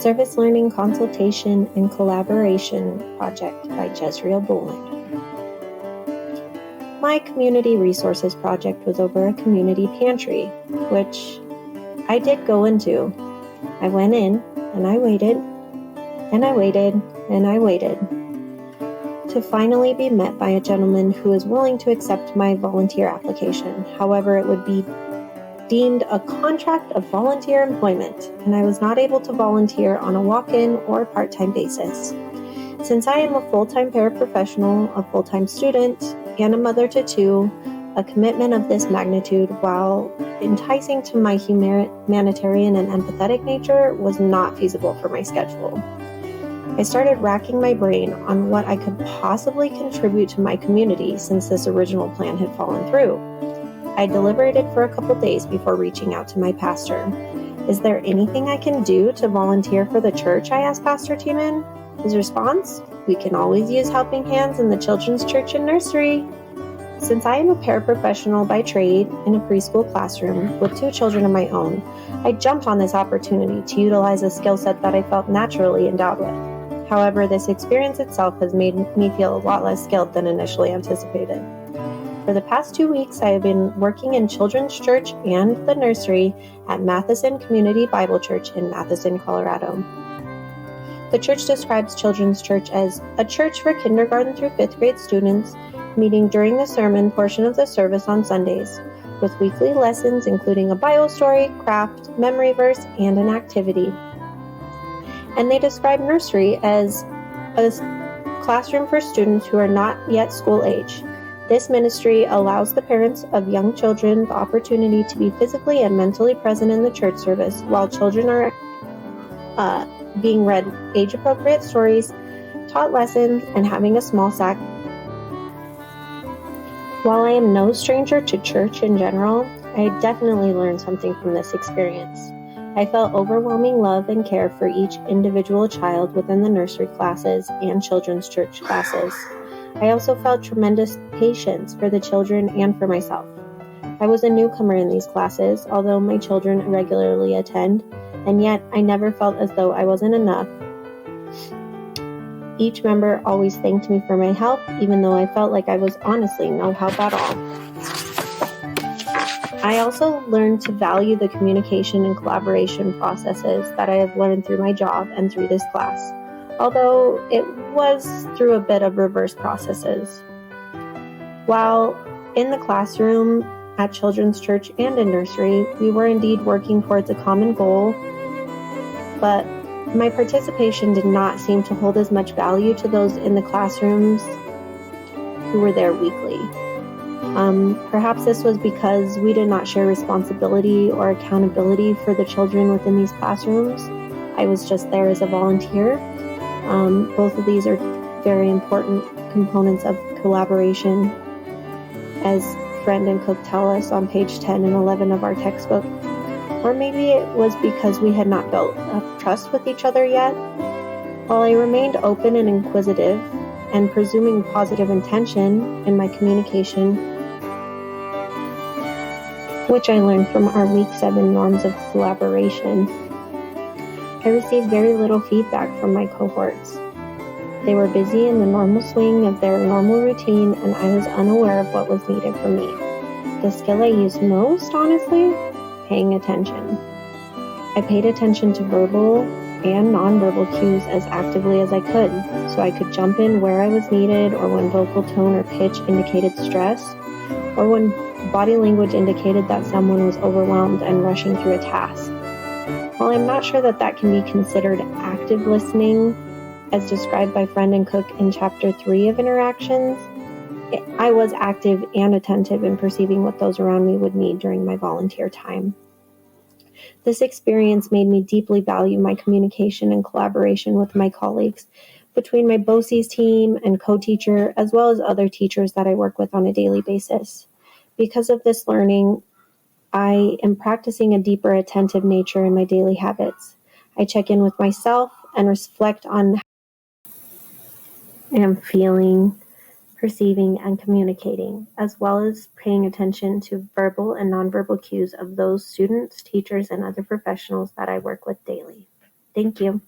Service Learning Consultation and Collaboration Project by Jezreel Boland. My community resources project was over a community pantry, which I did go into. I went in and I waited, and I waited, and I waited to finally be met by a gentleman who was willing to accept my volunteer application. However, it would be deemed a contract of volunteer employment, and I was not able to volunteer on a walk-in or part-time basis. Since I am a full-time paraprofessional, a full-time student, and a mother to two, a commitment of this magnitude, while enticing to my humanitarian and empathetic nature, was not feasible for my schedule. I started racking my brain on what I could possibly contribute to my community since this original plan had fallen through. I deliberated for a couple days before reaching out to my pastor. Is there anything I can do to volunteer for the church? I asked Pastor Tiemann. His response, we can always use helping hands in the children's church and nursery. Since I am a paraprofessional by trade in a preschool classroom with two children of my own, I jumped on this opportunity to utilize a skill set that I felt naturally endowed with. However, this experience itself has made me feel a lot less skilled than initially anticipated. For the past 2 weeks, I have been working in children's church and the nursery at Matheson Community Bible Church in Matheson, Colorado. The church describes children's church as a church for kindergarten through 5th grade students, meeting during the sermon portion of the service on Sundays, with weekly lessons including a Bible story, craft, memory verse, and an activity. And they describe nursery as a classroom for students who are not yet school age. This ministry allows the parents of young children the opportunity to be physically and mentally present in the church service while children are being read age-appropriate stories, taught lessons, and having a small sack. While I am no stranger to church in general, I definitely learned something from this experience. I felt overwhelming love and care for each individual child within the nursery classes and children's church classes. I also felt tremendous patience for the children and for myself. I was a newcomer in these classes, although my children regularly attend, and yet I never felt as though I wasn't enough. Each member always thanked me for my help, even though I felt like I was honestly no help at all. I also learned to value the communication and collaboration processes that I have learned through my job and through this class, although it was through a bit of reverse processes. While in the classroom, at children's church and in nursery, we were indeed working towards a common goal, but my participation did not seem to hold as much value to those in the classrooms who were there weekly. Perhaps this was because we did not share responsibility or accountability for the children within these classrooms. I was just there as a volunteer. Both of these are very important components of collaboration, as Friend and Cook tell us on page 10 and 11 of our textbook. Or maybe it was because we had not built up trust with each other yet. While I remained open and inquisitive and presuming positive intention in my communication, which I learned from our Week 7 norms of collaboration, I received very little feedback from my cohorts. They were busy in the normal swing of their normal routine, and I was unaware of what was needed from me. The skill I used most, honestly, paying attention. I paid attention to verbal and nonverbal cues as actively as I could, so I could jump in where I was needed, or when vocal tone or pitch indicated stress, or when body language indicated that someone was overwhelmed and rushing through a task. While I'm not sure that can be considered active listening, as described by Friend and Cook in Chapter 3 of Interactions, I was active and attentive in perceiving what those around me would need during my volunteer time. This experience made me deeply value my communication and collaboration with my colleagues between my BOCES team and co-teacher, as well as other teachers that I work with on a daily basis. Because of this learning, I am practicing a deeper attentive nature in my daily habits. I check in with myself and reflect on how I am feeling, perceiving, and communicating, as well as paying attention to verbal and nonverbal cues of those students, teachers, and other professionals that I work with daily. Thank you.